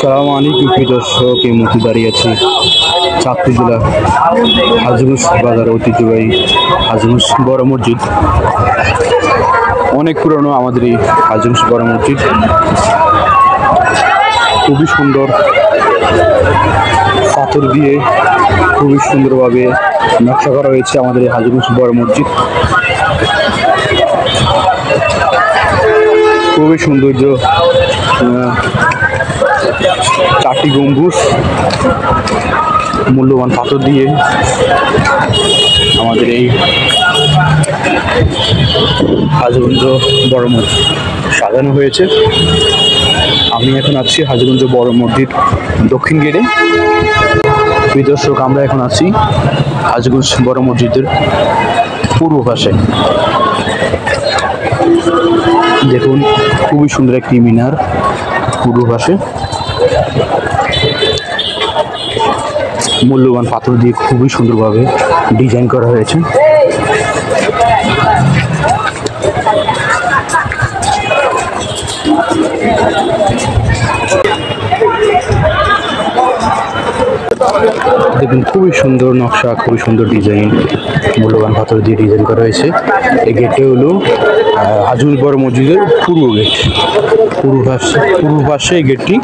সালাম আলাইকুম প্রিয় দর্শক, এই মুহূর্তে দাঁড়িয়ে আছি চাঁদপুর জেলা হাজীগঞ্জ বাজার ঐতিহ্যবাহী হাজীগঞ্জ বড় মসজিদ। অনেক পুরনো আমাদের এই হাজীগঞ্জ বড় মসজিদ, খুবই সুন্দর পাথর দিয়ে খুবই সুন্দরভাবে নকশা করা হয়েছে আমাদের এই হাজীগঞ্জ বড় মসজিদ। খুবই সৌন্দর্য, চারটি গম্বুজ মূল্যবান পাথর দিয়ে আমাদের এই হাজীগঞ্জ বড় মসজিদ সাজানো হয়েছে। আমি এখন আছি হাজীগঞ্জ বড় মসজিদ দক্ষিণ গেটে। প্রিয় দর্শক, আমরা এখন আছি হাজীগঞ্জ বড় মসজিদের পূর্ব পাশে। দেখুন, খুবই সুন্দর একটি মিনার পূর্ব পাশে, মূল্যবান পাথর দিয়ে খুবই সুন্দরভাবে ডিজাইন করা হয়েছে। দেখুন, খুবই সুন্দর নকশা, খুবই সুন্দর ডিজাইন, মূল্যবান পাথর দিয়ে ডিজাইন করা হয়েছে। এই গেটে হলো হাজীগঞ্জ বড় মসজিদের পূর্ব গেট, পূর্ব পাশে এই গেটটি।